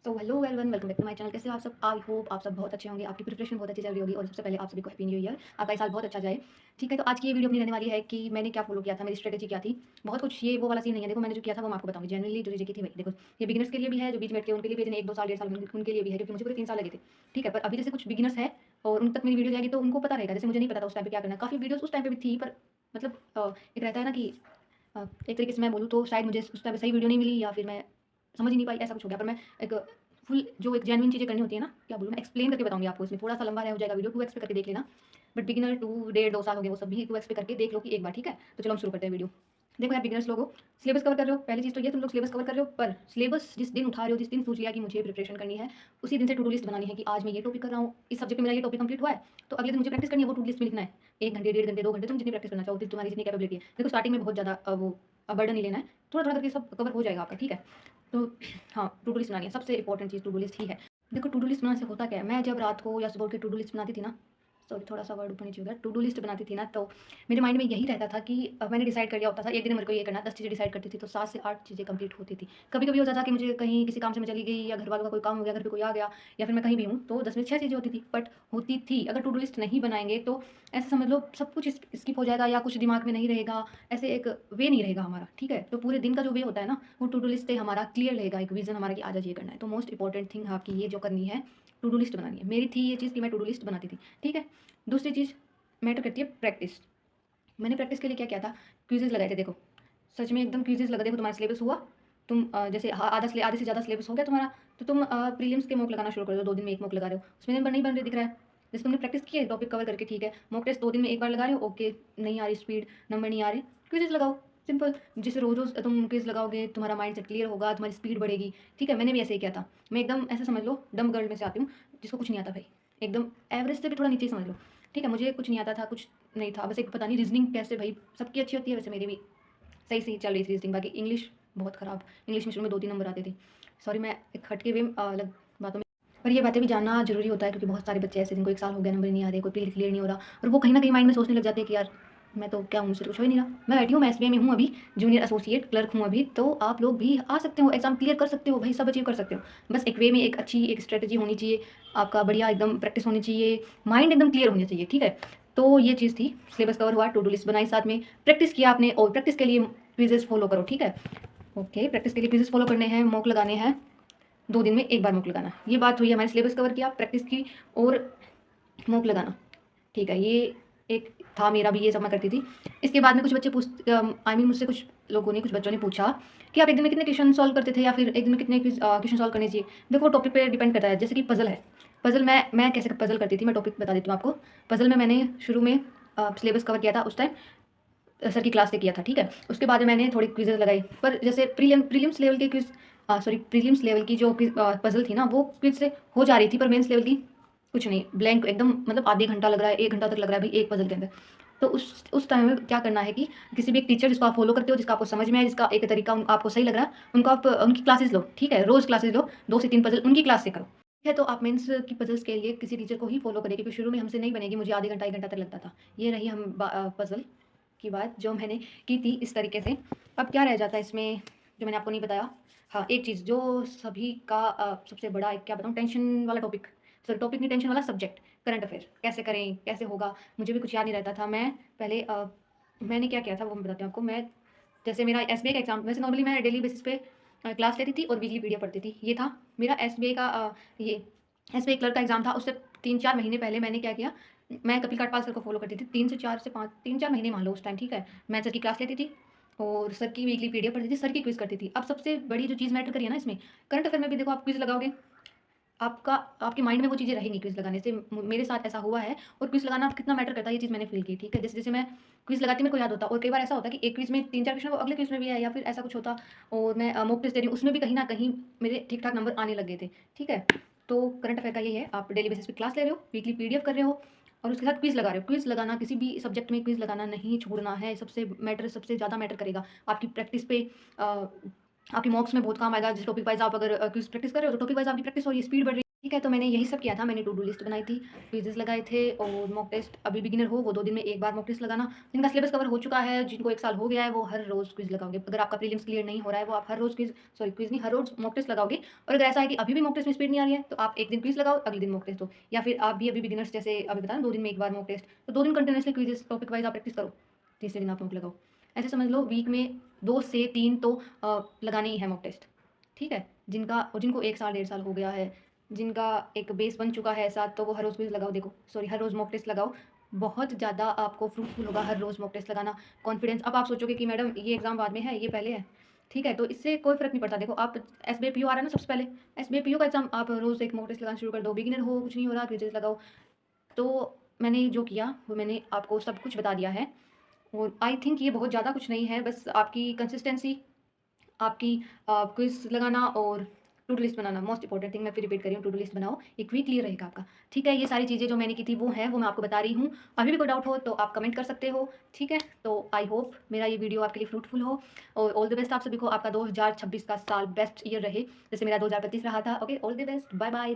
तो hello everyone, welcome back to my channel. कैसे हो आप सब? आई होप आप सब बहुत अच्छे होंगे, आपकी प्रिपरेशन बहुत अच्छी चल रही होगी। और सबसे पहले आप सभी को हैप्पी न्यू ईयर, आपका ये साल बहुत अच्छा जाए। ठीक है, तो आज की ये वीडियो अपनी रहने वाली है कि मैंने क्या फॉलो किया था, मेरी स्ट्रेटेजी क्या थी। बहुत कुछ ये वो वाला सीन नहीं है। देखो, मैंने जो किया था वो मैं आपको बताऊंगी। जनरली जो चीज़ें की थी वही। देखो, ये बिगिनर्स के लिए भी है, जो बीच में थे उनके लिए भी, जिन्हें 1-2 साल 1.5 साल उनके लिए भी है, क्योंकि मुझे पूरे 3 साल लगे थे। ठीक है, पर अभी जैसे कुछ बिगिनर्स है और उन तक मेरी वीडियो जाएगी तो उनको पता रहेगा। जैसे मुझे नहीं पता था उस टाइम पे क्या करना है। काफ़ी वीडियोज़ उस टाइम पे भी थी, पर मतलब एक रहता है ना कि एक तरीके से मैं बोलूँ तो शायद मुझे उस टाइम पे सही वीडियो नहीं मिली, या फिर मैं समझ ही नहीं पाई, ऐसा कुछ हो गया। पर मैं एक फुल जो एक जेन्युइन चीज़ें करनी होती है ना, क्या बोलूँ मैं, एक्सप्लेन करके बताऊँगी आपको। इसमें थोड़ा-सा लंबा हो जाएगा वीडियो, 2 एक्स पे करके देख लेना। बट बिगिनर 2 डेढ़ 2 साल हो गए, वो सब भी 2 एक्स पे करके देख लो कि एक बार, ठीक है? तो चलो हम शुरू करते हैं वीडियो। देखो यार, बिगिनर्स लोगो, सिलेबस कवर कर रहे हो, पहली चीज़ तो ये तुम लोग सिलेबस कवर कर रहे हो, पर सिलेबस जिस दिन उठा रहे हो, जिस दिन सोच लिया कि मुझे प्रिपरेशन करनी है, उसी दिन से टू डू लिस्ट बनानी है कि आज मैं ये टॉपिक कर रहा हूँ, इस सब्जेक्ट में मेरा ये टॉपिक कंप्लीट हुआ है, तो अगले दिन मुझे प्रैक्टिस करनी है, वो टू डू लिस्ट में लिखना है। 1 घंटे, डेढ़ घंटे, 2 घंटे, तुम जितनी प्रैक्टिस करना चाहो, तुम्हारी जितनी कैपेबिलिटी है। देखो, स्टार्टिंग में बहुत ज़्यादा बर्डन नहीं लेना है, थोड़ा-थोड़ा करके सब कवर हो जाएगा आपका, ठीक है? तो हाँ, टू डू लिस्ट बनानी है, सबसे इंपॉर्टेंट चीज़ टू डू लिस्ट ही है। देखो, टू डू लिस्ट बनाने से होता क्या है, मैं जब रात को या सुबह की टू डू लिस्ट बनाती थी ना, सॉरी थोड़ा-सा वर्ड ऊपर नीचे हो गया, टू डू लिस्ट बनाती थी ना, तो मेरे माइंड में यही रहता था कि मैंने डिसाइड कर लिया होता था, एक दिन मेरे को ये करना है, 10 चीज़ें डिसाइड करती थी, तो 7 से 8 चीज़ें कंप्लीट होती थी। कभी-कभी होता था कि मुझे कहीं किसी काम से मैं चली गई, या घर वालों का कोई काम हो गया, घर पे कोई आ गया, या फिर मैं कहीं भी हूँ, तो 10 में 6 चीज़ें होती थी, बट होती थी। अगर टू डू लिस्ट नहीं बनाएँगे तो ऐसा समझ लो सब कुछ स्किप हो जाएगा, या कुछ दिमाग में नहीं रहेगा, ऐसे एक वे नहीं रहेगा हमारा, ठीक है? तो पूरे दिन का जो वे होता है ना, वो टू डू लिस्ट से हमारा क्लियर रहेगा, एक विज़न हमारा कि आज-आज ये करना है। तो मोस्ट इंपॉर्टेंट थिंग आपकी ये जो करनी है, टू डू लिस्ट बनानी है। मेरी थी ये चीज़ कि मैं टू डू लिस्ट बनाती थी, ठीक है? दूसरी चीज़ मैटर करती है प्रैक्टिस। मैंने प्रैक्टिस के लिए क्या किया था, क्विज़ेज़ लगाए थे। देखो, सच में एकदम क्विज़ेज़ लगा। देखो, तुम्हारा सिलेबस हुआ, तुम जैसे आधे से ज़्यादा सिलेबस हो गया तुम्हारा, तो तुम प्रीलिम्स के मॉक लगाना शुरू कर दो। 2 दिन में 1 मॉक लगा रहे हो, उसमें नंबर नहीं बन रहे दिख रहा है। जैसे तुमने प्रैक्टिस की है टॉपिक कवर करके, ठीक है, मॉक टेस्ट 2 दिन में 1 बार लगा रहे हो, ओके, नहीं आ रही स्पीड, नंबर नहीं आ रहे, क्विज़ेज़ लगाओ, सिंपल। जैसे रोज़-रोज़ तुम क्विज़ लगाओगे, तुम्हारा माइंडसेट क्लियर होगा, तुम्हारी स्पीड बढ़ेगी, ठीक है? मैंने भी ऐसे ही किया था। मैं एकदम ऐसे समझ लो डम्ब गर्ल में से आती हूँ, जिसको कुछ नहीं आता भाई, एकदम एवरेज से भी थोड़ा नीचे ही समझ लो, ठीक है? मुझे कुछ नहीं आता था, कुछ नहीं था, बस एक पता नहीं रीज़निंग कैसे भाई सबकी अच्छी होती है, वैसे मेरी भी सही से ही चल रही थी रीज़निंग। बाकी इंग्लिश बहुत ख़राब, इंग्लिश में शुरू में 2-3 नंबर आते थे। सॉरी, मैं एक हटके वे अलग बातों में, पर ये बातें भी जानना ज़रूरी होता है, क्योंकि बहुत सारे बच्चे ऐसे जिनको 1 साल हो गया, नंबर ही नहीं आ रहे, कोई प्री क्लियर नहीं हो रहा, और वो कहीं न कहीं माइंड में सोचने लग जाते हैं कि यार मैं तो क्या हूँ, मुझसे तो कुछ हो ही नहीं रहा। मैं बैठी हूँ, मैं एसबीआई में हूँ अभी, जूनियर एसोसिएट क्लर्क हूँ अभी, तो आप लोग भी आ सकते हो, एग्ज़ाम क्लियर कर सकते हो भाई, सब अचीव कर सकते हो। बस एक वे में एक अच्छी एक स्ट्रैटेजी होनी चाहिए, आपका बढ़िया एकदम प्रैक्टिस होनी चाहिए, माइंड एकदम क्लियर होना चाहिए, ठीक है? तो ये चीज़ थी, सिलेबस कवर हुआ, टू डू लिस्ट बनाई साथ में, प्रैक्टिस किया आपने, और प्रैक्टिस के लिए क्विज़ेज़ फॉलो करो, ठीक है? ओके, प्रैक्टिस के लिए क्विज़ेज़ फॉलो करने हैं, मॉक लगाने हैं, 2 दिन में 1 बार मॉक लगाना। ये बात हुई, हमारे सिलेबस कवर किया, प्रैक्टिस की और मॉक लगाना, ठीक है? ये एक था मेरा भी, ये सब मैं करती थी। इसके बाद में कुछ बच्चे आई मीन मुझसे कुछ लोगों ने, कुछ बच्चों ने पूछा कि आप एक दिन में कितने क्वेश्चन सॉल्व करते थे, या फिर एक दिन में कितने क्वेश्चन सॉल्व करने चाहिए? देखो, वो टॉपिक पे डिपेंड करता है। जैसे कि पज़ल है, पज़ल मैं कैसे पज़ल करती थी, मैं टॉपिक बता देती हूँ आपको। पज़ल में मैंने शुरू में सिलेबस कवर किया था, उस टाइम सर की क्लास से किया था, ठीक है? उसके बाद में मैंने थोड़ी क्विज़ेज़ लगाई, पर जैसे प्रीलिम्स लेवल के सॉरी प्रीलिम्स लेवल की जो पज़ल थी ना, वो क्विज़ से हो जा रही थी, पर मेंस लेवल की कुछ नहीं, ब्लैंक एकदम, मतलब आधे घंटा लग रहा है, 1 घंटा तक लग रहा है भाई एक पज़ल के अंदर। तो उस टाइम में क्या करना है कि किसी भी एक टीचर जिसको आप फ़ॉलो करते हो, जिसका आपको समझ में आए, जिसका एक तरीका आपको सही लग रहा है, उनको आप उनकी क्लासेस लो, ठीक है? रोज़ क्लासेस लो, 2 से 3 पज़ल उनकी क्लास से करो, ठीक है? तो आप मेंस की पज़ल्स के लिए किसी टीचर को ही फ़ॉलो करें, क्योंकि शुरू में हमसे नहीं बनेगी, मुझे आधे घंटा 1 घंटा तक लगता था। ये रही पज़ल की बात जो मैंने की थी इस तरीके से। अब क्या रह जाता है इसमें, जो मैंने आपको नहीं बताया। हाँ, एक चीज़ जो सभी का सबसे बड़ा एक क्या बताऊँ, टेंशन वाला टॉपिक, सॉरी टॉपिक नहीं, टेंशन वाला सब्जेक्ट, करंट अफेयर। कैसे करें, कैसे होगा? मुझे भी कुछ याद नहीं रहता था। मैं पहले मैंने क्या किया था वो मैं बताती हूँ आपको। मैं जैसे मेरा एसबीआई का एग्ज़ाम, वैसे नॉर्मली मैं डेली बेसिस पे क्लास लेती थी और वीकली पीडीएफ पढ़ती थी। ये था मेरा एसबीआई का ये एसबीआई क्लर्क का एग्ज़ाम था। उससे 3-4 महीने पहले मैंने क्या किया, मैं कपिल काटपाल सर को फ़ॉलो करती थी। 3 से 4 से 5 3-4 महीने मान लो उस टाइम, ठीक है? मैं सर की क्लास लेती थी और सर की वीकली पीडीएफ पढ़ती थी, सर की क्विज़ करती थी। अब सबसे बड़ी जो चीज़ मैटर करी है ना इसमें, करंट अफेयर में भी देखो, आप क्विज़ लगाओगे, आपका आपके माइंड में वो चीज़ें रहेंगी क्विज़ लगाने से। मेरे साथ ऐसा हुआ है, और क्विज़ लगाना कितना मैटर करता है ये चीज़ मैंने फ़ील की, ठीक है? जैसे-जैसे मैं क्विज़ लगाती मेरे को याद होता, और कई बार ऐसा होता कि एक क्विज़ में 3-4 क्वेश्चन वो अगले क्विज़ में भी है, या फिर ऐसा कुछ होता, और मैं मॉक टेस्ट दे रही हूँ, उसमें भी कहीं न कहीं मेरे ठीक-ठाक नंबर आने लग गए थे, ठीक है? तो करंट अफेयर का यही है, आप डेली बेसिस पे क्लास ले रहे हो, वीकली पीडीएफ कर रहे हो, और उसके साथ क्विज़ लगा रहे हो। क्विज़ लगाना, किसी भी सब्जेक्ट में क्विज़ लगाना नहीं छोड़ना है, सबसे ज़्यादा मैटर करेगा। आपकी प्रैक्टिस पे आपके मॉक्स में बहुत काम आएगा। जिस टॉपिक वाइज़ आप अगर क्विज़ प्रैक्टिस कर रहे हो, तो टॉपिक वाइज़ आपकी प्रैक्टिस हो रही है, स्पीड बढ़ रही है। ठीक है, तो मैंने यही सब किया था, मैंने टू डू लिस्ट बनाई थी, क्विज़ेज़ लगाए थे और मॉक टेस्ट अभी बिगिनर हो, वो 2 दिन में 1 बार मॉक टेस्ट लगाना। जिनका सिलेबस कवर हो चुका है, जिनको 1 साल हो गया है, वो हर रोज़ क्विज़ लगाओगे। अगर आपका प्रीलिम्स क्लियर नहीं हो रहा है, वो आप हर रोज़ क्विज़ नहीं, हर रोज़ मॉक टेस्ट लगाओगे और अगर ऐसा है कि अभी भी मॉक टेस्ट में स्पीड नहीं आ रही है, तो आप 1 दिन क्विज़ लगाओ, अगले दिन मॉक टेस्ट दो या फिर आप भी अभी बिगिनर्स जैसे अभी बताया ना 2 दिन में 1 बार मॉक टेस्ट, तो 2 दिन कंटिन्यूअसली क्विज़ेज़ टॉपिक वाइज़ आप प्रैक्टिस करो, तीसरे दिन आप मॉक लगाओ। ऐसे समझ लो वीक में 2 से 3 तो लगाने ही है मॉक टेस्ट, ठीक है? जिनको 1 साल, 1.5 साल हो गया है, जिनका एक बेस बन चुका है ऐसा, तो वो हर रोज़ क्विज़ लगाओ देखो, सॉरी हर रोज़ मॉक टेस्ट लगाओ। बहुत ज़्यादा आपको फ्रूटफुल होगा हर रोज़ मॉक टेस्ट लगाना। कॉन्फिडेंस अब आप सोचोगे कि मैडम ये एग्ज़ाम बाद में है, ये पहले है। ठीक है, तो इससे कोई फ़र्क नहीं पड़ता। देखो आप एसबीआईपीओ आ रहा है ना सबसे पहले, एसबीआईपीओ का एग्ज़ाम आप रोज़ एक मॉक टेस्ट लगाना शुरू कर दो। बिगिनर हो, कुछ नहीं हो रहा, क्विज़ेज़ लगाओ। तो मैंने जो किया, वो मैंने आपको सब कुछ बता दिया है और आई थिंक ये बहुत ज़्यादा कुछ नहीं है, बस आपकी कंसिस्टेंसी, आपकी क्विज़ लगाना और टू डू लिस्ट बनाना मोस्ट इंपॉर्टेंट थिंग। मैं फिर रिपीट कर रही हूँ, टू डू लिस्ट बनाओ, एक वीक क्लियर रहेगा आपका। ठीक है, ये सारी चीज़ें जो मैंने की थी वो हैं, वो मैं आपको बता रही हूँ। अभी भी कोई डाउट हो तो आप कमेंट कर सकते हो, ठीक है? तो आई होप मेरा ये वीडियो आपके लिए फ्रूटफुल हो और ऑल द बेस्ट आप सभी को। आपका 2026 का साल बेस्ट ईयर रहे, जैसे मेरा 2025 रहा था। Okay, all the best, bye bye.